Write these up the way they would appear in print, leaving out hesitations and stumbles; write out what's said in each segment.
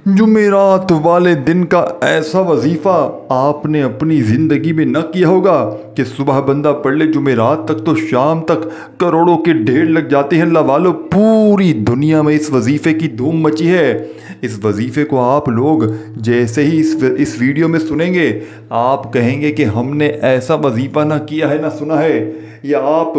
جمعرات والے دن کا ایسا وظیفہ آپ نے اپنی زندگی میں نہ کیا ہوگا کہ صبح بندہ پڑھ لے جمعرات تک تو شام تک کروڑوں کے ڈھیر لگ جاتے ہیں۔ اللہ والو، پوری دنیا میں اس وظیفے کی دھوم مچی ہے۔ اس وظیفے کو آپ لوگ جیسے ہی اس ویڈیو میں سنیں گے، آپ کہیں گے کہ ہم نے ایسا وظیفہ نہ کیا ہے نہ سنا ہے، یا آپ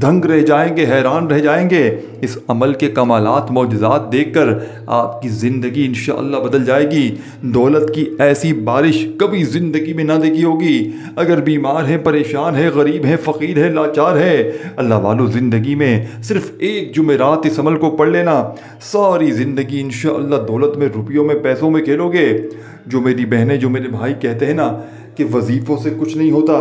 دنگ رہ جائیں گے، حیران رہ جائیں گے۔ اس عمل کے کمالات معجزات دیکھ کر آپ کی زندگی انشاءاللہ بدل جائے گی۔ دولت کی ایسی بارش کبھی زندگی میں نہ دیکھی ہوگی۔ اگر بیمار ہے، پریشان ہے، غریب ہے، فقیر ہے، لاچار ہے، اللہ والو زندگی میں صرف ایک جمعرات اس عمل کو پڑھ لینا، ساری زندگی انشاءاللہ دولت میں، روپیوں میں، پیسوں میں کھیلو گے۔ جو میری بہنیں، جو میرے بھائی کہتے ہیں نا کہ وظیفوں سے کچھ نہیں ہوتا،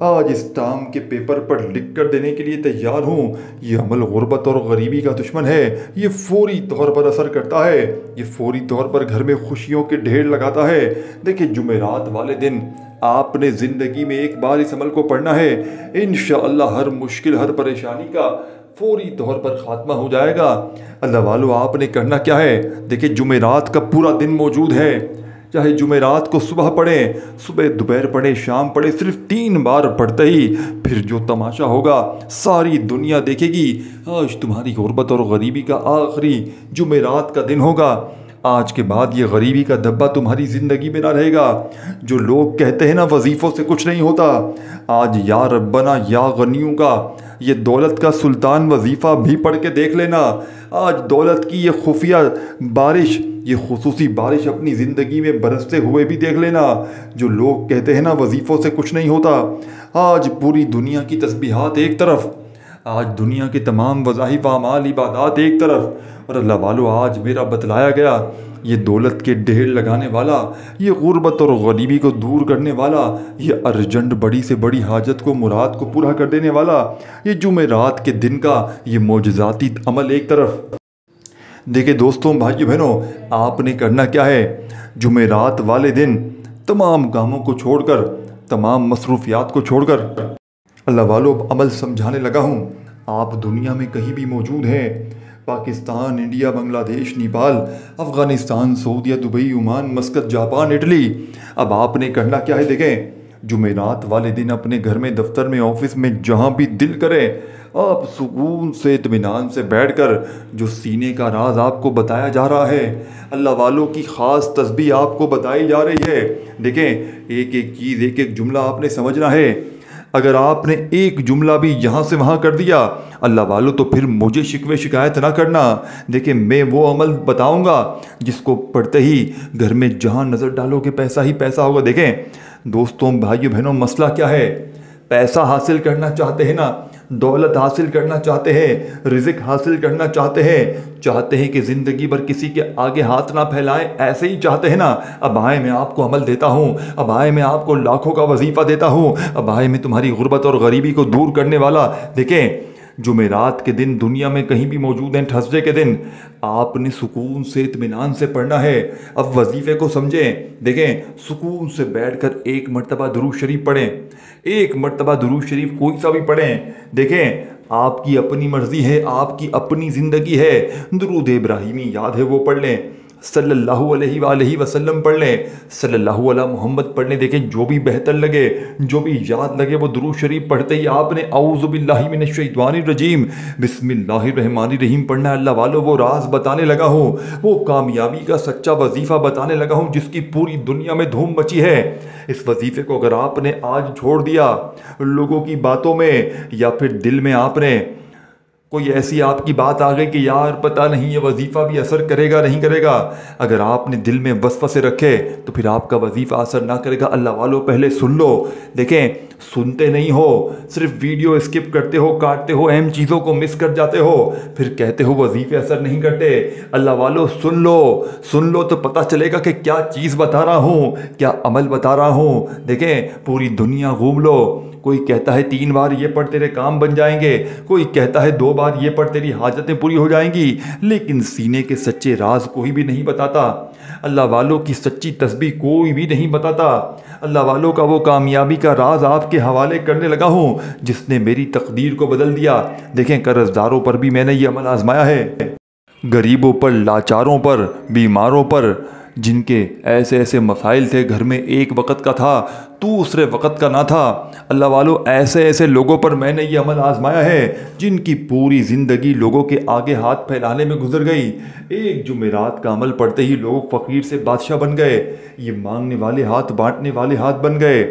آج اس ٹام کے پیپر پر لکھ کر دینے کے لیے تیار ہوں۔ یہ عمل غربت اور غریبی کا دشمن ہے۔ یہ فوری طور پر اثر کرتا ہے، یہ فوری طور پر گھر میں خوشیوں کے ڈھیر لگاتا ہے۔ دیکھیں، جمعرات والے دن آپ نے زندگی میں ایک بار اس عمل کو پڑھنا ہے، انشاءاللہ ہر مشکل، ہر پریشانی کا فوری طور پر خاتمہ ہو جائے گا۔ اللہ والو، آپ نے کرنا کیا ہے؟ دیکھیں، جمعرات کا پورا دن موجود ہے۔ چاہے جمعرات کو صبح پڑھیں، صبح دوپہر پڑھیں، شام پڑھیں، صرف 3 بار پڑھتے ہی پھر جو تماشا ہوگا ساری دنیا دیکھے گی۔ آج تمہاری غربت اور غریبی کا آخری جمعرات کا دن ہوگا۔ آج کے بعد یہ غریبی کا دبا تمہاری زندگی میں نہ رہے گا۔ جو لوگ کہتے ہیں نا وظیفوں سے کچھ نہیں ہوتا، آج یا ربنا یا غنیوں کا یہ دولت کا سلطان وظیفہ بھی پڑھ کے دیکھ لینا۔ آج دولت کی یہ خفیہ بارش، یہ خصوصی بارش اپنی زندگی میں برستے ہوئے بھی دیکھ لینا۔ جو لوگ کہتے ہیں نا وظیفوں سے کچھ نہیں ہوتا، آج پوری دنیا کی تسبیحات ایک طرف، آج دنیا کے تمام وظائف، اعمال، عبادات ایک طرف، اور اللہ والو آج میرا بتلایا گیا یہ دولت کے ڈھیر لگانے والا، یہ غربت اور غریبی کو دور کرنے والا، یہ ارجنٹ بڑی سے بڑی حاجت کو، مراد کو پورا کر دینے والا، یہ جمعرات کے دن کا یہ معجزاتی عمل ایک طرف۔ دیکھیں دوستوں، بھائیو بہنوں، آپ نے کرنا کیا ہے؟ جمعرات والے دن تمام کاموں کو چھوڑ کر، تمام مصروفیات کو چھوڑ کر، اللہ والو عمل سمجھانے لگا ہوں۔ آپ دنیا میں کہیں بھی موجود ہیں، پاکستان، انڈیا، بنگلہ دیش، نیپال، افغانستان، سعودیہ، Dubai, Oman, Muscat, Japan, Italy, اب آپ نے کرنا کیا ہے؟ دیکھیں، جمعرات والے دن اپنے گھر میں، دفتر میں، آفس میں، جہاں بھی دل کرے، آپ سکون سے، اطمینان سے بیٹھ کر جو سینے کا راز آپ کو بتایا جا رہا ہے، اللہ والوں کی خاص تسبیح آپ کو بتائی جا رہی ہے۔ دیکھیں، ایک ایک چیز، ایک ایک جملہ آپ نے سمجھنا ہے۔ اگر آپ نے ایک جملہ بھی یہاں سے وہاں کر دیا، اللہ والو، تو پھر مجھے شکوے شکایت نہ کرنا۔ دیکھیں، میں وہ عمل بتاؤں گا جس کو پڑھتے ہی گھر میں جہاں نظر ڈالو گے پیسہ ہی پیسہ ہوگا۔ دیکھیں دوستوں، بھائیو بہنوں، مسئلہ کیا ہے؟ پیسہ حاصل کرنا چاہتے ہیں نا، دولت حاصل کرنا چاہتے ہیں، رزق حاصل کرنا چاہتے ہیں کہ زندگی بھر کسی کے آگے ہاتھ نہ پھیلائیں، ایسے ہی چاہتے ہیں نا؟ اب آئے میں آپ کو عمل دیتا ہوں، اب آئے میں آپ کو لاکھوں کا وظیفہ دیتا ہوں، اب آئے میں تمہاری غربت اور غریبی کو دور کرنے والا۔ دیکھیں، جمعرات کے دن دنیا میں کہیں بھی موجود ہیں، تھرسڈے کے دن آپ نے سکون سے، اطمینان سے پڑھنا ہے۔ اب وظیفے کو سمجھیں۔ دیکھیں، سکون سے بیٹھ کر ایک مرتبہ درود شریف پڑھیں، ایک مرتبہ درود شریف کوئی سا بھی پڑھیں۔ دیکھیں، آپ کی اپنی مرضی ہے، آپ کی اپنی زندگی ہے۔ درود ابراہیمی یاد ہے وہ پڑھ لیں، صلی اللہ علیہ وآلہ وسلم پڑھ لیں، صلی اللہ علیہ محمد پڑھ لیں۔ دیکھیں، جو بھی بہتر لگے، جو بھی یاد لگے، وہ درود شریف پڑھتے ہی آپ نے اعوذ باللہ من الشیطان الرجیم بسم اللہ الرحمن الرحیم پڑھنا ہے۔ اللہ والو، وہ راز بتانے لگا ہوں، وہ کامیابی کا سچا وظیفہ بتانے لگا ہوں جس کی پوری دنیا میں دھوم مچی ہے۔ اس وظیفے کو اگر آپ نے آج چھوڑ دیا لوگوں کی باتوں میں، یا پھر دل میں آپ نے کوئی ایسی آپ کی بات آ گئی کہ یار پتہ نہیں یہ وظیفہ بھی اثر کرے گا نہیں کرے گا، اگر آپ نے دل میں وسوسے رکھے تو پھر آپ کا وظیفہ اثر نہ کرے گا۔ اللہ والو، پہلے سن لو۔ دیکھیں، سنتے نہیں ہو، صرف ویڈیو اسکپ کرتے ہو، کاٹتے ہو، اہم چیزوں کو مس کر جاتے ہو، پھر کہتے ہو وظیفے اثر نہیں کرتے۔ اللہ والو، سن لو، سن لو تو پتہ چلے گا کہ کیا چیز بتا رہا ہوں، کیا عمل بتا رہا ہوں۔ دیکھیں، پوری دنیا گھوم لو، کوئی کہتا ہے 3 بار یہ پڑھ تیرے کام بن جائیں گے، کوئی کہتا ہے 2 بار یہ پڑھ تیری حاجتیں پوری ہو جائیں گی، لیکن سینے کے سچے راز کوئی بھی نہیں بتاتا۔ اللہ والوں کی سچی تسبیح کوئی بھی نہیں بتاتا۔ اللہ والوں کا وہ کامیابی کا راز آپ کے حوالے کرنے لگا ہوں جس نے میری تقدیر کو بدل دیا۔ دیکھیں، قرض داروں پر بھی میں نے یہ عمل آزمایا ہے، غریبوں پر، لاچاروں پر، بیماروں پر، جن کے ایسے ایسے مسائل تھے، گھر میں ایک وقت کا تھا دوسرے وقت کا نہ تھا۔ اللہ والو، ایسے ایسے لوگوں پر میں نے یہ عمل آزمایا ہے جن کی پوری زندگی لوگوں کے آگے ہاتھ پھیلانے میں گزر گئی، ایک جمعرات کا عمل پڑھتے ہی لوگ فقیر سے بادشاہ بن گئے، یہ مانگنے والے ہاتھ بانٹنے والے ہاتھ بن گئے۔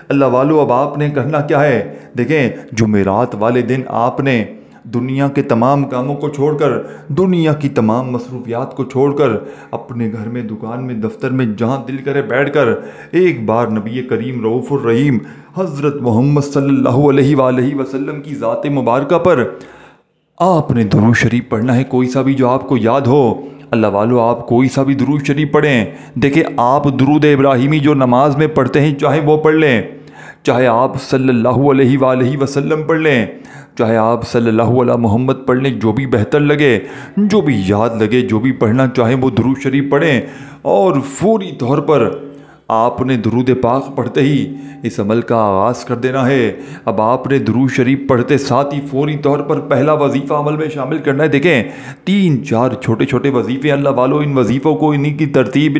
اللہ والو، اب آپ نے کرنا کیا ہے؟ دیکھیں، جمعرات والے دن آپ نے دنیا کے تمام کاموں کو چھوڑ کر، دنیا کی تمام مصروفیات کو چھوڑ کر، اپنے گھر میں، دکان میں، دفتر میں، جہاں دل کرے بیٹھ کر ایک بار نبی کریم رؤوف الرحیم حضرت محمد صلی اللہ علیہ وآلہ وسلم کی ذات مبارکہ پر آپ نے درود شریف پڑھنا ہے، کوئی سا بھی جو آپ کو یاد ہو۔ اللہ والو، آپ کوئی سا بھی درود شریف پڑھیں۔ دیکھیں، آپ درود ابراہیمی جو نماز میں پڑھتے ہیں چاہے وہ پڑھ لیں، چاہے آپ صلی اللہ علیہ وآلہ وسلم پڑھ لیں، چاہے آپ صلی اللہ علیہ محمد پڑھ لیں، جو بھی بہتر لگے، جو بھی یاد لگے، جو بھی پڑھنا چاہیں وہ درود شریف پڑھیں۔ اور فوری طور پر آپ نے درود پاک پڑھتے ہی اس عمل کا آغاز کر دینا ہے۔ اب آپ نے درود شریف پڑھتے ساتھ ہی فوری طور پر پہلا وظیفہ عمل میں شامل کرنا ہے۔ دیکھیں، 3-4 چھوٹے چھوٹے وظیفے اللہ والو، ان وظیفوں کو، ان کی ترتیب،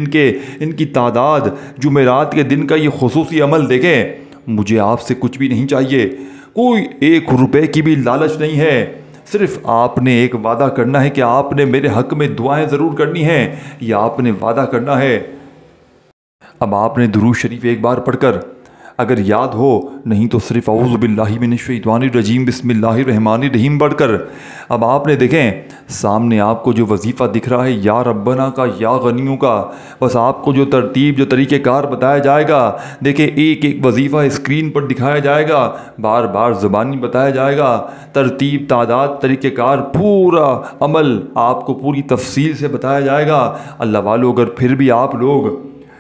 ان کی تعداد، جمعرات کے دن کا یہ خصوصی عمل، دیکھیں مجھے آپ سے کچھ بھی نہیں چاہیے، کوئی 1 روپے کی بھی لالچ نہیں ہے، صرف آپ نے ایک وعدہ کرنا ہے کہ آپ نے میرے حق میں دعائیں ضرور کرنی ہیں، یہ آپ نے وعدہ کرنا ہے۔ اب آپ نے درود شریف ایک بار پڑھ کر اگر یاد ہو، نہیں تو صرف اعوذ باللہ من الشیطان الرجیم بسم اللہ الرحمن الرحیم پڑھ کر، اب آپ نے دیکھیں سامنے آپ کو جو وظیفہ دکھ رہا ہے یا ربنا کا، یا غنیوں کا، بس آپ کو جو ترتیب، جو طریقہ کار بتایا جائے گا، دیکھیں ایک ایک وظیفہ اسکرین پر دکھایا جائے گا، بار بار زبانی بتایا جائے گا، ترتیب، تعداد، طریقہ کار، پورا عمل آپ کو پوری تفصیل سے بتایا جائے گا۔ اللہ والو، اگر پھر بھی آپ لوگ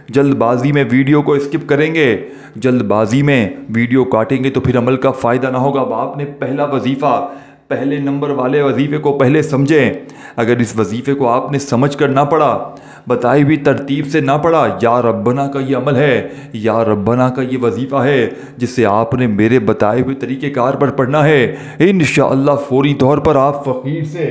جلد بازی میں ویڈیو کو اسکپ کریں گے، جلد بازی میں ویڈیو کاٹیں گے تو پھر عمل کا فائدہ نہ ہوگا۔ اب آپ نے پہلا وظیفہ، پہلے نمبر والے وظیفے کو پہلے سمجھیں۔ اگر اس وظیفے کو آپ نے سمجھ کر نہ پڑھا، بتائی ہوئی ترتیب سے نہ پڑھا، یا ربنا کا یہ عمل ہے، یا ربنا کا یہ وظیفہ ہے جسے آپ نے میرے بتائے ہوئے طریقہ کار پر پڑھنا ہے، انشاءاللہ فوری طور پر آپ فقیر سے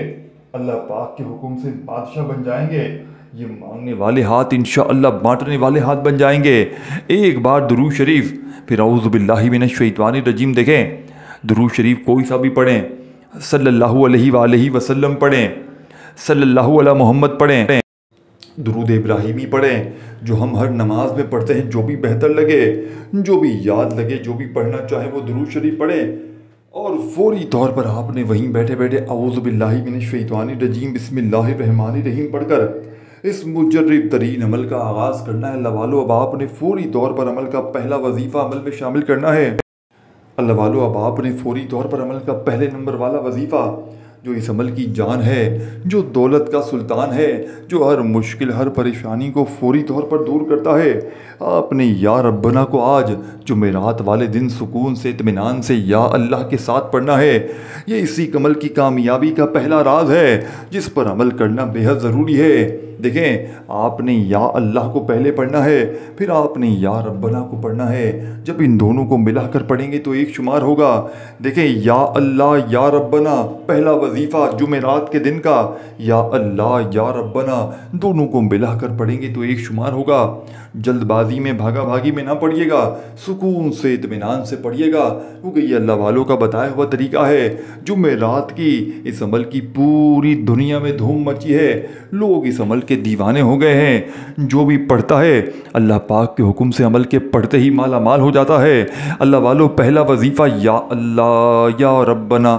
اللہ پاک کے حکم سے بادشاہ بن جائیں گے، یہ مانگنے والے ہاتھ انشاءاللہ بانٹنے والے ہاتھ بن جائیں گے۔ ایک بار درود شریف، پھر اعوذ باللہ من الشیطان الرجیم، دیکھیں درود شریف کوئی سا بھی پڑھیں، صلی اللہ علیہ وآلہ وسلم پڑھیں، صلی اللہ علیہ محمد پڑھیں، درود ابراہیمی پڑھیں جو ہم ہر نماز میں پڑھتے ہیں، جو بھی بہتر لگے، جو بھی یاد لگے، جو بھی پڑھنا چاہے وہ درود شریف پڑھیں۔ اور فوری طور پر آپ نے وہیں بیٹھے بیٹھے اعوذ باللہ من الشیطان الرجیم بسم اللہ الرحمن الرحیم پڑھ کر اس مجرب ترین عمل کا آغاز کرنا ہے۔ اللہ والو، اب آپ نے فوری طور پر عمل کا پہلا وظیفہ عمل میں شامل کرنا ہے۔ اللہ والو، اب آپ نے فوری طور پر عمل کا پہلے نمبر والا وظیفہ، جو اس عمل کی جان ہے، جو دولت کا سلطان ہے، جو ہر مشکل، ہر پریشانی کو فوری طور پر دور کرتا ہے، آپ نے یا ربنا کو آج جمعرات والے دن سکون سے، اطمینان سے یا اللہ کے ساتھ پڑھنا ہے۔ یہ اسی عمل کی کامیابی کا پہلا راز ہے جس پر عمل کرنا بے حد ضروری ہے۔ دیکھیں، آپ نے یا اللہ کو پہلے پڑھنا ہے، پھر آپ نے یا ربنا کو پڑھنا ہے۔ جب ان دونوں کو ملا کر پڑھیں گے تو ایک شمار ہوگا۔ دیکھیں، یا اللہ یا ربنا پہلا وظیفہ جمعرات کے دن کا، یا اللہ یا ربنا دونوں کو ملا کر پڑھیں گے تو ایک شمار ہوگا۔ جلد بازی میں، بھاگا بھاگی میں نہ پڑھیے گا، سکون سے، اطمینان سے پڑھیے گا، کیونکہ یہ اللہ والوں کا بتایا ہوا طریقہ ہے۔ جمعرات کی اس عمل کی پوری دنیا میں دھوم مچی ہے، لوگ اس عمل کے دیوانے ہو گئے ہیں۔ جو بھی پڑھتا ہے اللہ پاک کے حکم سے عمل کے پڑھتے ہی مالا مال ہو جاتا ہے۔ اللہ والوں، پہلا وظیفہ یا اللہ یا ربنا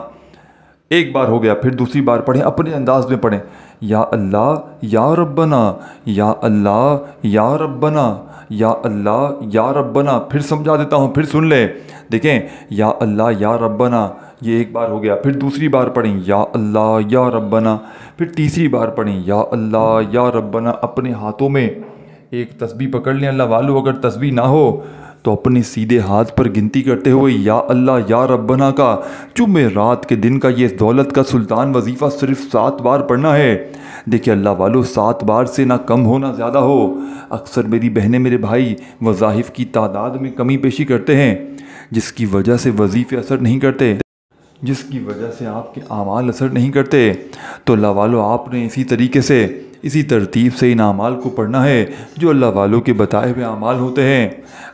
ایک بار ہو گیا، پھر دوسری بار پڑھیں، اپنے انداز میں پڑھیں، یا اللہ یا ربنا، یا اللہ یا ربنا، یا اللہ یا ربنا۔ پھر سمجھا دیتا ہوں، پھر سن لیں۔ دیکھیں، یا اللہ یا ربنا یہ ایک بار ہو گیا، پھر دوسری بار پڑھیں یا اللہ یا ربنا، پھر تیسری بار پڑھیں یا اللہ یا ربنا۔ اپنے ہاتھوں میں ایک تسبیح پکڑ لیں اللہ والو، اگر تسبیح نہ ہو تو اپنے سیدھے ہاتھ پر گنتی کرتے ہوئے یا اللہ یا ربنا کا جمعرات کے دن کا یہ دولت کا سلطان وظیفہ صرف 7 بار پڑھنا ہے۔ دیکھیں اللہ والو، 7 بار سے نہ کم ہو نہ زیادہ ہو۔ اکثر میری بہنیں، میرے بھائی وظائف کی تعداد میں کمی بیشی کرتے ہیں، جس کی وجہ سے وظیفے اثر نہیں کرتے، جس کی وجہ سے آپ کے اعمال اثر نہیں کرتے۔ تو اللہ والو، آپ نے اسی طریقے سے इसी तरतीब से इन अमाल को पढ़ना है जो अल्लाह वालों के बताए हुए अमाल होते हैं।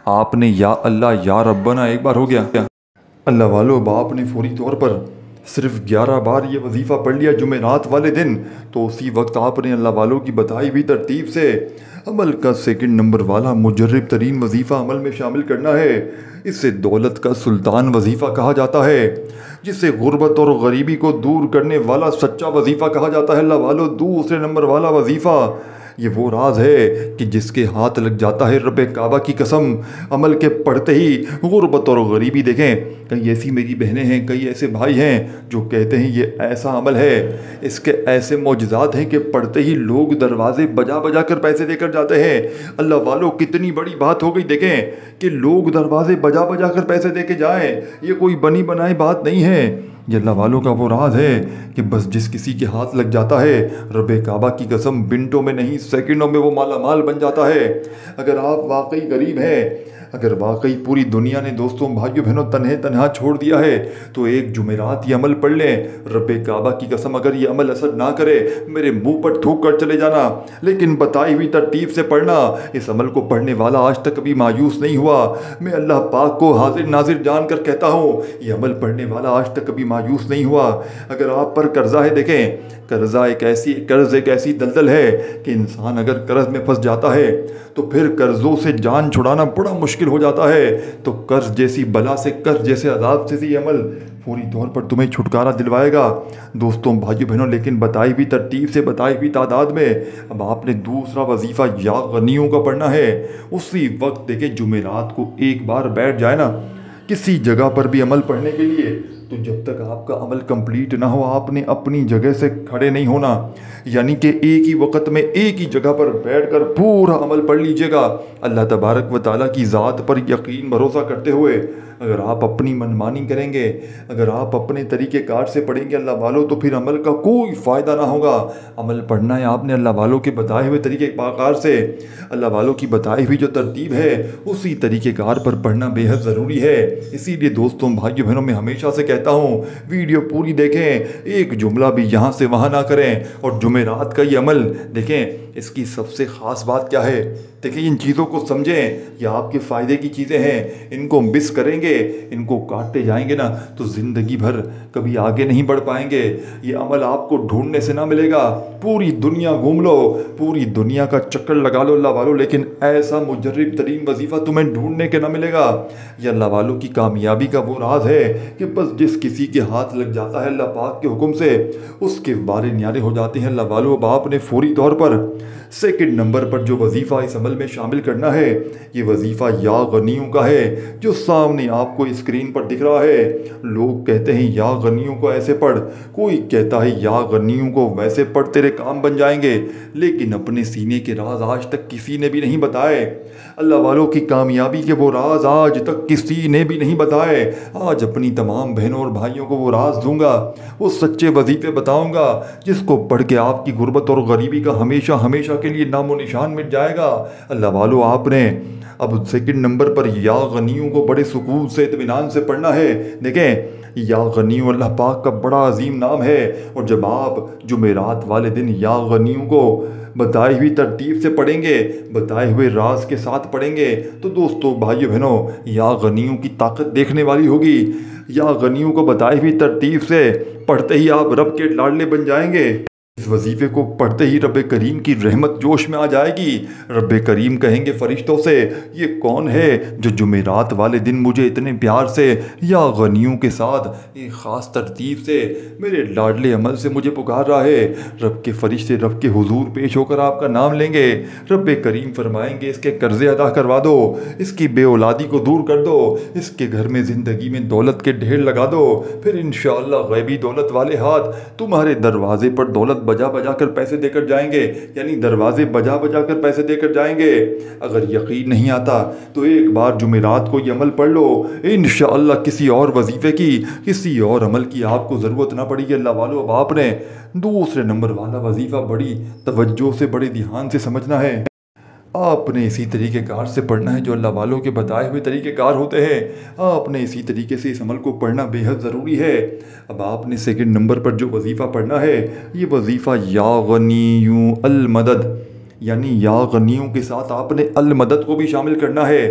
आपने या अल्लाह या रब्बना एक बार हो गया, अल्लाह वालों अब आपने फौरी तौर पर सिर्फ 11 बार ये वजीफ़ा पढ़ लिया जुमेरात वाले दिन, तो उसी वक्त आपने अल्लाह वालों की बताई हुई तरतीब से अमल का सेकंड नंबर वाला मुजर्रब तरीन वजीफ़ा अमल में शामिल करना है। इसे दौलत का सुल्तान वजीफ़ा कहा जाता है, जिसे गुर्बत और गरीबी को दूर करने वाला सच्चा वजीफ़ा कहा जाता है। अल्लाह वालों दूसरे नंबर वाला वजीफ़ा ये वो राज है कि जिसके हाथ लग जाता है रब काबा की कसम, अमल के पढ़ते ही गुर्बत और गरीबी। देखें, कई ऐसी मेरी बहनें हैं, कई ऐसे भाई हैं जो कहते हैं ये ऐसा अमल है, इसके ऐसे मौजज़ात हैं कि पढ़ते ही लोग दरवाजे बजा बजा कर पैसे देकर जाते हैं। अल्लाह वालों कितनी बड़ी बात हो गई। देखें कि लोग दरवाजे बजा बजा कर पैसे दे के जाएँ, ये कोई बनी बनाई बात नहीं है। ये अल्लाह वालों का वो राज है कि बस जिस किसी के हाथ लग जाता है रब काबा की कसम मिनटों में नहीं सेकंडों में वो माला माल बन जाता है। अगर आप वाकई गरीब हैं, अगर वाकई पूरी दुनिया ने दोस्तों भाइयों बहनों तन्हे तन्हा छोड़ दिया है, तो एक जुमेरात ये अमल पढ़ लें। रब काबा की कसम अगर ये अमल असर ना करे, मेरे मुंह पर थूक कर चले जाना, लेकिन बताई हुई तरतीब से पढ़ना। इस अमल को पढ़ने वाला आज तक कभी मायूस नहीं हुआ। मैं अल्लाह पाक को हाजिर नाजिर जान कर कहता हूँ, ये अमल पढ़ने वाला आज तक कभी मायूस नहीं हुआ। अगर आप पर कर्जा है, देखें कर्ज़ एक ऐसी दलदल है कि इंसान अगर कर्ज़ में फंस जाता है तो फिर कर्ज़ों से जान छुड़ाना बड़ा मुश्किल हो जाता है। तो कर्ज़ जैसी बला से, कर्ज़ जैसे अजाब से ये अमल फौरी तौर पर तुम्हें छुटकारा दिलवाएगा दोस्तों भाइयों बहनों। लेकिन बताई हुई तरतीब से, बताई हुई तादाद में अब आपने दूसरा वजीफ़ा या गनियों का पढ़ना है। उसी वक्त देखें जुमेरात को एक बार बैठ जाए ना किसी जगह पर भी अमल पढ़ने के लिए, तो जब तक आपका अमल कंप्लीट ना हो आपने अपनी जगह से खड़े नहीं होना। यानी कि एक ही वक्त में एक ही जगह पर बैठकर पूरा अमल पढ़ लीजिएगा। अल्लाह तबारक व तआला की ज़ात पर यकीन भरोसा करते हुए अगर आप अपनी मनमानी करेंगे, अगर आप अपने तरीक़ेकार से पढ़ेंगे अल्लाह वालों, तो फिर अमल का कोई फ़ायदा ना होगा। अमल पढ़ना है आपने अल्लाह वालों के बताए हुए तरीक़ेकार से, अल्लाह वालों की बताई हुई जो तरतीब है उसी तरीक़ेकार पर पढ़ना बेहद ज़रूरी है। इसीलिए दोस्तों भाइयों बहनों, मैं हमेशा से कहता हूँ वीडियो पूरी देखें, एक जुमला भी यहाँ से वहाँ ना करें। और जुमेरात का ये अमल देखें, इसकी सबसे ख़ास बात क्या है, देखिए इन चीज़ों को समझें, ये आपके फ़ायदे की चीज़ें हैं। इनको मिस करेंगे, इनको काटते जाएंगे ना तो ज़िंदगी भर कभी आगे नहीं बढ़ पाएंगे। ये अमल आपको ढूंढने से ना मिलेगा, पूरी दुनिया घूम लो, पूरी दुनिया का चक्कर लगा लो अल्लाह वालों, लेकिन ऐसा मुजर्रब तरीन वजीफ़ा तुम्हें ढूंढने के ना मिलेगा। ये अल्लाह वालों की कामयाबी का वो राज है कि बस जिस किसी के हाथ लग जाता है अल्लाह पाक के हुक्म से, उसके बारे न्यारे हो जाते हैं अल्लाह वालों। अब आपने फौरी तौर पर सेकंड नंबर पर जो वजीफ़ा इस अमल में शामिल करना है, ये वजीफ़ा या गनियों का है, जो सामने आपको स्क्रीन पर दिख रहा है। लोग कहते हैं या गनियों को ऐसे पढ़, कोई कहता है या गनियों को वैसे पढ़, तेरे काम बन जाएंगे। लेकिन अपने सीने के राज आज तक किसी ने भी नहीं बताए। अल्लाह वालों की कामयाबी के वो राज आज तक किसी ने भी नहीं बताए। आज अपनी तमाम बहनों और भाइयों को वो राज दूंगा, वो सच्चे वजीफ़े बताऊंगा जिसको पढ़ के आपकी गुर्बत और गरीबी का हमेशा हमेशा के लिए नामो निशान मिट जाएगा। अल्लाह वालों, आपने अब सेकंड नंबर पर या गनियों को बड़े सुकून से, इत्मीनान से पढ़ना है। देखें या गनियों अल्लाह पाक का बड़ा अजीम नाम है, और जब आप जुमेरात वाले दिन या गनियों को बताई हुई तरतीब से पढ़ेंगे, बताए हुए राज के साथ पढ़ेंगे, तो दोस्तों भाइयों बहनों, या गनियों की ताकत देखने वाली होगी। या गनियों को बताई हुई तरतीब से पढ़ते ही आप रब के लाडले बन जाएंगे। इस वजीफ़े को पढ़ते ही रब करीम की रहमत जोश में आ जाएगी। रब करीम कहेंगे फरिश्तों से, ये कौन है जो जुमेरात वाले दिन मुझे इतने प्यार से या गनियों के साथ एक ख़ास तरतीब से मेरे लाडले अमल से मुझे पुकार रहा है। रब के फरिश्ते रब के हुजूर पेश होकर आपका नाम लेंगे। रब करीम फरमाएंगे इसके कर्ज़े अदा करवा दो, इसकी बेऔलादी को दूर कर दो, इसके घर में ज़िंदगी में दौलत के ढेर लगा दो। फिर इंशाअल्लाह गैबी दौलत वाले हाथ तुम्हारे दरवाजे पर दौलत बजा बजा कर पैसे देकर जाएंगे, यानी दरवाजे बजा बजा कर पैसे देकर जाएंगे। अगर यकीन नहीं आता तो एक बार जुमेरात को ये अमल पढ़ लो, इंशाअल्लाह किसी और वजीफ़े की, किसी और अमल की आपको ज़रूरत ना पड़ेगी। अल्लाह वालों, अब आपने दूसरे नंबर वाला वजीफ़ा बड़ी तवज्जो से, बड़े ध्यान से समझना है। आपने इसी तरीक़ेकार से पढ़ना है जो अल्लाह वालों के बताए हुए तरीक़ेकार होते हैं। आपने इसी तरीके से इस अमल को पढ़ना बेहद ज़रूरी है। अब आपने सेकंड नंबर पर जो वजीफ़ा पढ़ना है, ये वजीफ़ा या गनियु अल मदद, यानी या गनियों के साथ आपने अल मदद को भी शामिल करना है।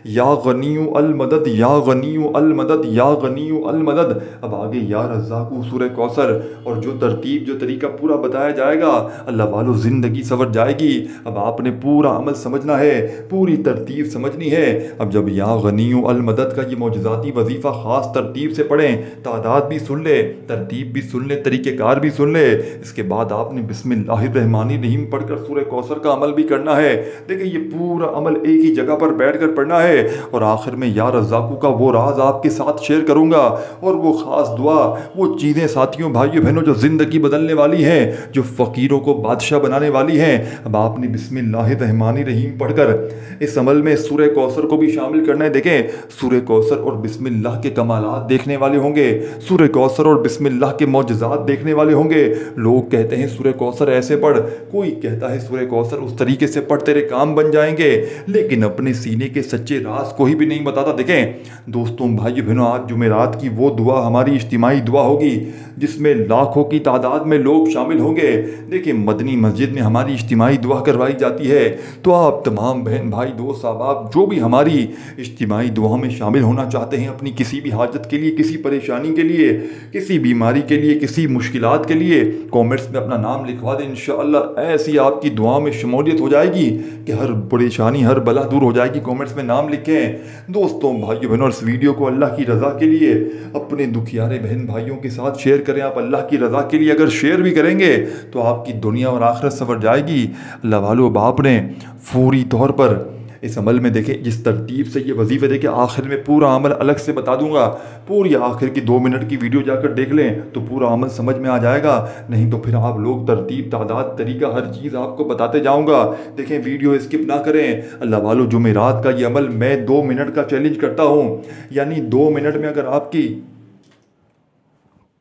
या गनियु अल मदद, या गनियु अल मदद, या गनियु अल मदद। अब आगे या रज़्ज़ाक़ु सूरह कौसर, और जो तरतीब जो तरीका पूरा बताया जाएगा, अल्लाह वालों ज़िंदगी संवर जाएगी। अब आपने पूरा अमल समझना है, पूरी तरतीब समझनी है। अब जब या गनियु अल मदद का ये मौजज़ाती वजीफ़ा ख़ास तरतीब से पढ़ें, तादाद भी सुन ले, तरतीब भी सुन ले, तरीक़ेकार भी सुन ले, इसके बाद आपने बिस्मिल्लाहिर्रहमानिर्रहीम पढ़कर सूरह कौसर का अमल भी करना है। देखिए ये पूरा अमल एक ही जगह पर बैठकर पढ़ना है। और आखिर में या रज़्ज़ाक़ु का वो राज आपके साथ शेयर करूंगा, और वो ख़ास दुआ, वो चीज़ें साथियों भाइयों बहनों जो ज़िंदगी बदलने वाली हैं, जो फ़कीरों को बादशाह बनाने वाली हैं। अब आपने बिस्मिल्लाहिर्रहमानिर्रहीम पढ़कर इस अमल में सूरह कौसर को भी शामिल करना है। देखें सूरह कौसर और बिस्मिल्लाह के कमालात देखने वाले होंगे, सूरह कौसर और बिस्मिल्लाह के मौजज़ात देखने वाले होंगे। लोग कहते हैं सूरह कौसर ऐसे पढ़, कोई कहता है सूरह कौसर उस तरीके से पढ़ तेरे काम बन जाएंगे, लेकिन अपने सीने के सच्चे राज कोई भी नहीं बताता। देखें दोस्तों भाइयों बहनों, आज जुमेरात की वो दुआ हमारी इज्तिमाई दुआ होगी जिसमें लाखों की तादाद में लोग शामिल होंगे। देखिए मदनी मस्जिद में हमारी इज्तिमाई दुआ करवाई जाती है, तो आप तमाम बहन भाई दोस्त अहबाब जो भी हमारी इज्तिमाई दुआ में शामिल होना चाहते हैं, अपनी किसी भी हाजत के लिए, किसी परेशानी के लिए, किसी बीमारी के लिए, किसी मुश्किलात के लिए, कमेंट्स में अपना नाम लिखवा दें। इंशाअल्लाह ऐसी आपकी दुआ में शमूलियत हो जाएगी कि हर परेशानी हर बला दूर हो जाएगी। कमेंट्स में नाम लिखें। दोस्तों भाइयों बहनों, इस वीडियो को अल्लाह की रज़ा के लिए अपने दुखियारे बहन भाइयों के साथ शेयर करें। आप अल्लाह की रज़ा के लिए अगर शेयर भी करेंगे तो आपकी दुनिया और आखिरत संवर जाएगी। अल्लाह वालों, बाप ने पूरी तौर पर इस अमल में देखें जिस तरतीब से ये वजीफ़े देखें, आखिर में पूरा अमल अलग से बता दूंगा। पूरी आखिर की 2 मिनट की वीडियो जाकर देख लें तो पूरा अमल समझ में आ जाएगा, नहीं तो फिर आप लोग तरतीब तादाद तरीका हर चीज़ आपको बताते जाऊंगा। देखें वीडियो स्किप ना करें। अल्लाह वालों, जुमेरात का ये अमल मैं 2 मिनट का चैलेंज करता हूँ, यानी 2 मिनट में अगर आपकी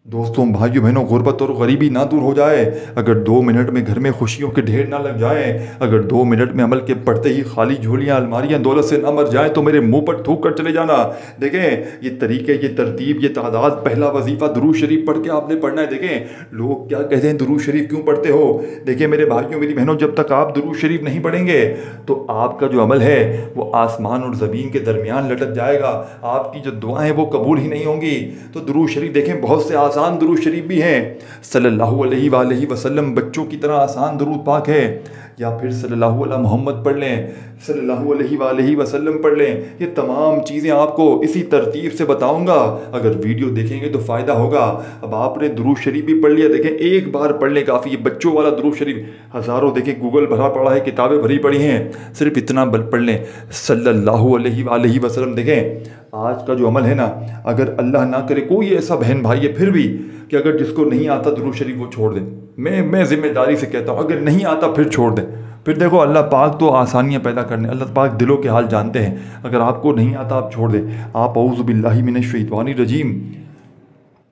दोस्तों भाइयों बहनों गुर्बत और गरीबी ना दूर हो जाए, अगर 2 मिनट में घर में खुशियों के ढेर ना लग जाए, अगर 2 मिनट में अमल के पढ़ते ही खाली झोलियाँ अलमारियाँ दौलत से ना मर जाएं, तो मेरे मुंह पर थूक कर चले जाना। देखें ये तरीके, ये तरतीब, ये तादाद, पहला वजीफ़ा दुरूद शरीफ पढ़ के आपने पढ़ना है। देखें लोग क्या कहते हैं दुरूद शरीफ क्यों पढ़ते हो। देखिए मेरे भाइयों मेरी बहनों, जब तक आप दुरूद शरीफ नहीं पढ़ेंगे तो आपका जो अमल है वो आसमान और ज़मीन के दरमियान लटक जाएगा, आपकी जो दुआएँ वो कबूल ही नहीं होंगी। तो दुरूद शरीफ देखें बहुत से आसान दुरूद शरीफ भी हैं। सल्लल्लाहु अलैहि वसल्लम बच्चों की तरह आसान दुरूद पाक है, या फिर सल्लल्लाहु अला मोहम्मद पढ़ लें, सल्लल्लाहु अलैहि वसल्लम पढ़ लें। ये तमाम चीज़ें आपको इसी तरतीब से बताऊंगा, अगर वीडियो देखेंगे तो फ़ायदा होगा। अब आपने दुरूद शरीफ भी पढ़ लिया, देखें एक बार पढ़ लें काफ़ी। ये बच्चों वाला दुरूद शरीफ हज़ारों देखें गूगल भरा पड़ा है, किताबें भरी पड़ी हैं, सिर्फ इतना बल पढ़ लें सल्लल्लाहु अलैहि वसल्लम। देखें आज का जो अमल है ना, अगर अल्लाह ना करे कोई ऐसा बहन भाई है फिर भी कि अगर जिसको नहीं आता दुरूद शरीफ वो छोड़ दें, मैं ज़िम्मेदारी से कहता हूँ, अगर नहीं आता फिर छोड़ दें। फिर देखो अल्लाह पाक तो आसानियाँ पैदा करने, अल्लाह पाक दिलों के हाल जानते हैं। अगर आपको नहीं आता आप छोड़ दें। आप औज़ु बिल्लाहि मिनश शैतानिर रजीम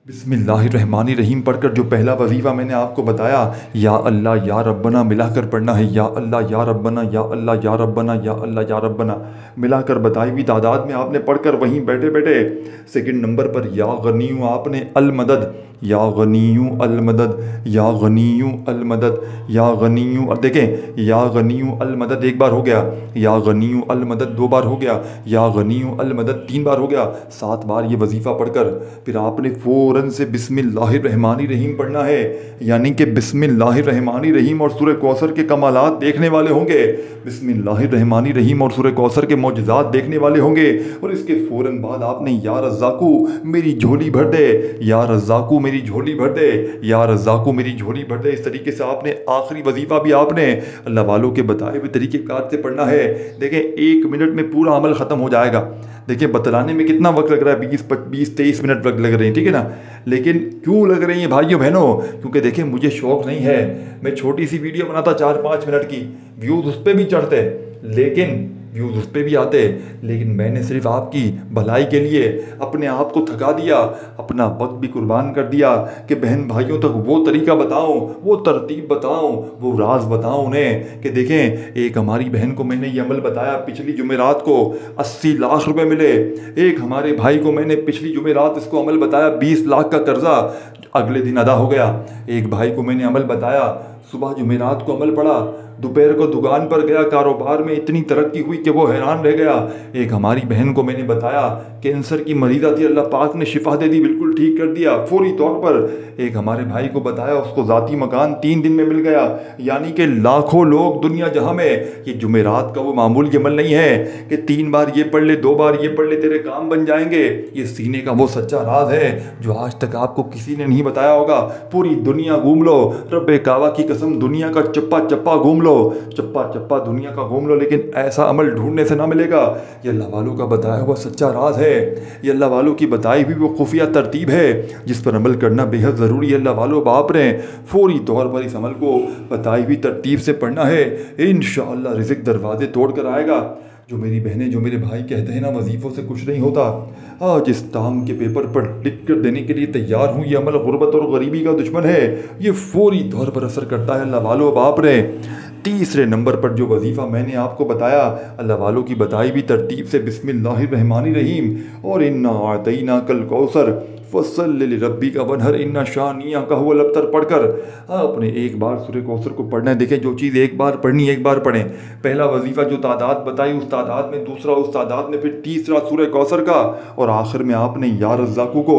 बिस्मिल्लाहिर्रहमानिर्रहीम पढ़कर जो पहला वजीफ़ा मैंने आपको बताया, या अल्लाह या रब्बना मिलाकर पढ़ना है। या अल्लाह या रब्बना, या अल्लाह या रब्बना, या अल्लाह या रब्बना मिलाकर बताई हुई तादाद में आपने पढ़कर वहीं बैठे बैठे सेकंड नंबर पर या गनियु आपने अल मदद, या गनियु अल मदद, या गनियु अल मदद, या गनियु। और देखें या गनियु अल मदद एक बार हो गया, या गनियु अल मदद 2 बार हो गया, या गनियु अल मदद 3 बार हो गया। 7 बार ये वजीफ़ा पढ़कर फिर आपने फ़ौरन से बिस्मिल्लाहिर्रहमानिर्रहीम पढ़ना है, यानी कि बिस्मिल्लाहिर्रहमानिर्रहीम और सूरह कौसर के कमालात देखने वाले होंगे, बिस्मिल्लाहिर्रहमानिर्रहीम और सूरह कौसर के मौजज़ात देखने वाले होंगे। और इसके फ़ौरन बाद आपने या रज़्ज़ाक़ु मेरी झोली भर दे, या रज़्ज़ाक़ु मेरी झोली भर दे, या रज़्ज़ाक़ु मेरी झोली भर दे। इस तरीके से आपने आखिरी वजीफ़ा भी आपने अल्लाह वालों के बताए हुए तरीक़ेकार से पढ़ना है। देखें 1 मिनट में पूरा अमल ख़त्म हो जाएगा। देखिए बतलाने में कितना वक्त लग रहा है, 20-23 मिनट वक्त लग रहे हैं, ठीक है ना। लेकिन क्यों लग रही हैं भाइयों बहनों, क्योंकि देखिए मुझे शौक़ नहीं है, मैं छोटी सी वीडियो बनाता 4-5 मिनट की, व्यूज़ उस पर भी चढ़ते, लेकिन व्यूज़ उस पर भी आते, लेकिन मैंने सिर्फ आपकी भलाई के लिए अपने आप को थका दिया, अपना वक्त भी कुर्बान कर दिया कि बहन भाइयों तक वो तरीका बताऊं, वो तरतीब बताऊं, वो राज बताऊं उन्हें कि देखें, एक हमारी बहन को मैंने ये अमल बताया पिछली जुमेरात को 80 लाख रुपए मिले। एक हमारे भाई को मैंने पिछली जुमेरात इसको अमल बताया 20 लाख का कर्जा अगले दिन अदा हो गया। एक भाई को मैंने अमल बताया, सुबह जुमेरात को अमल पड़ा, दोपहर को दुकान पर गया, कारोबार में इतनी तरक्की हुई कि वो हैरान रह गया। एक हमारी बहन को मैंने बताया, कैंसर की मरीज़ा थी, अल्लाह पाक ने शिफा दे दी, बिल्कुल ठीक कर दिया फौरी तौर पर। एक हमारे भाई को बताया, उसको ज़ाती मकान 3 दिन में मिल गया। यानी कि लाखों लोग दुनिया जहाँ में, ये जुमेरात का वो मामूली अमल नहीं है कि 3 बार ये पढ़ ले, 2 बार ये पढ़ ले, तेरे काम बन जाएंगे। ये सीने का वो सच्चा राज है जो आज तक आपको किसी ने नहीं बताया होगा। पूरी दुनिया घूम लो, रब्बे काबा की कसम, दुनिया का चप्पा चप्पा घूम लो, चप्पा चप्पा दुनिया का घूम लो, लेकिन ऐसा अमल ढूंढने से ना मिलेगा। ये अल्लाह वालों का बताया हुआ सच्चा राज है, ये अल्लाह वालों की बताई हुई वो खुफिया तरतीब है जिस पर अमल करना बेहद ज़रूरी है। अल्लाह वालों बाप रे, फौरी तौर पर इस अमल को बताई हुई तरतीब से पढ़ना है, इंशाअल्लाह रिज़्क़ दरवाजे तोड़ कर आएगा। जो मेरी बहनें, जो मेरे भाई कहते हैं ना वजीफ़ों से कुछ नहीं होता, आज इस ताम के पेपर पर लिख कर देने के लिए तैयार हूँ। ये अमल गुर्बत और गरीबी का दुश्मन है, ये फौरी तौर पर असर करता है। अल्लाह वालों बाप रे, तीसरे नंबर पर जो वजीफ़ा मैंने आपको बताया अल्लाह वालों की बताई भी तरतीब से, बिस्मिल्लाहिर्रहमानिर्रहीम, और इन्ना आतैना कल कौसर फसल्लि लिरब्बिक वनहर इन्ना शानिया का हुवल अब्तर पढ़कर आपने एक बार सूरह कौसर को पढ़ना है। देखें, जो चीज़ एक बार पढ़नी एक बार पढ़ें। पहला वजीफ़ा जो तादाद बताई उस तादाद में, दूसरा उस तादाद में, फिर तीसरा सूरह कौसर का, और आखिर में आपने या रज़्ज़ाक़ू को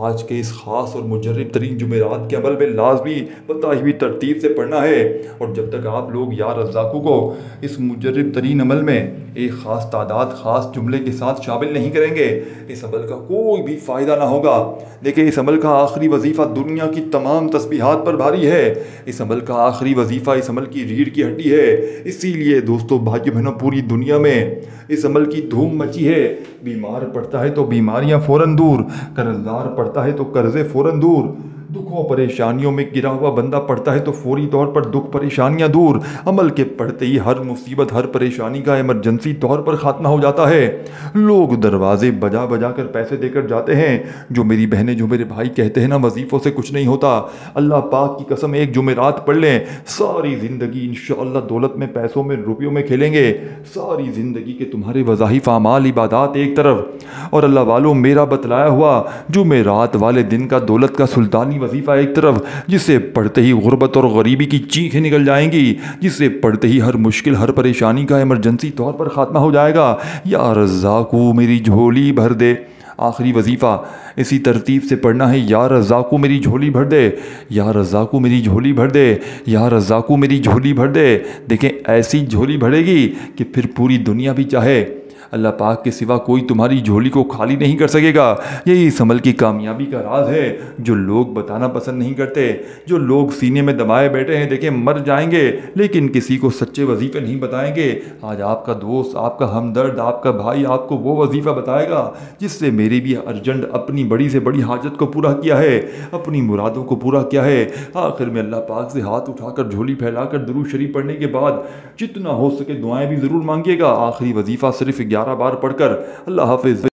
आज के इस ख़ास और मुजर्रब तरीन जुमेरात के अमल में लाजमी बताई हुई तरतीब से पढ़ना है। और जब तक आप लोग या रज़्ज़ाक़ू को इस मुजर्रब तरीन अमल में एक ख़ास तादाद ख़ास जुमले के साथ शामिल नहीं करेंगे, इस अमल का कोई भी फ़ायदा ना होगा। देखिए, इस अमल का आखिरी वजीफ़ा दुनिया की तमाम तस्बीहात पर भारी है। इस अमल का आखिरी वजीफ़ा इस अमल की रीढ़ की हड्डी है। इसीलिए दोस्तों, भाइयों बहनों, पूरी दुनिया में इस अमल की धूम मची है। बीमार पड़ता है तो बीमारियां फ़ौरन दूर, कर्जदार पड़ता है तो कर्ज़े फ़ौरन दूर, दुखों परेशानियों में गिरा हुआ बंदा पड़ता है तो फौरी तौर पर दुख परेशानियां दूर। अमल के पढ़ते ही हर मुसीबत, हर परेशानी का इमरजेंसी तौर पर ख़ात्मा हो जाता है। लोग दरवाजे बजा बजा कर पैसे देकर जाते हैं। जो मेरी बहनें, जो मेरे भाई कहते हैं ना वजीफ़ों से कुछ नहीं होता, अल्लाह पाक की कसम, एक जुमेरात पढ़ लें, सारी ज़िंदगी इंशाअल्लाह दौलत में, पैसों में, रुपयों में खेलेंगे। सारी ज़िंदगी के तुम्हारे वज़ाइफ़, अमाल, इबादात एक तरफ, और अल्लाह वालों मेरा बतलाया हुआ जुमेरात वाले दिन का दौलत का सुल्तानी वजीफ़ा एक तरफ, जिसे पढ़ते ही गुर्बत और गरीबी की चीखें निकल जाएंगी, जिसे पढ़ते ही हर मुश्किल, हर परेशानी का इमरजेंसी तौर पर ख़ात्मा हो जाएगा। या रज़्ज़ाक़ू मेरी झोली भर दे, आखिरी वजीफ़ा इसी तरतीब से पढ़ना है। या रज़्ज़ाक़ू मेरी झोली भर दे, या रज़्ज़ाक़ू मेरी झोली भर दे, या रज़्ज़ाक़ू मेरी झोली भर दे। देखें, ऐसी झोली भरेगी कि फिर पूरी दुनिया भी चाहे अल्लाह पाक के सिवा कोई तुम्हारी झोली को खाली नहीं कर सकेगा। यही इस अमल की कामयाबी का राज है, जो लोग बताना पसंद नहीं करते, जो लोग सीने में दबाए बैठे हैं। देखें, मर जाएंगे लेकिन किसी को सच्चे वजीफ़े नहीं बताएंगे। आज आपका दोस्त, आपका हमदर्द, आपका भाई आपको वो वजीफ़ा बताएगा जिससे मेरी भी अर्जेंट अपनी बड़ी से बड़ी हाजत को पूरा किया है, अपनी मुरादों को पूरा किया है। आखिर में अल्लाह पाक से हाथ उठाकर, झोली फैलाकर दुरूद शरीफ पढ़ने के बाद जितना हो सके दुआएं भी ज़रूर मांगिएगा। आखिरी वजीफ़ा सिर्फ 11 बार पढ़कर। अल्लाह हाफ़िज़।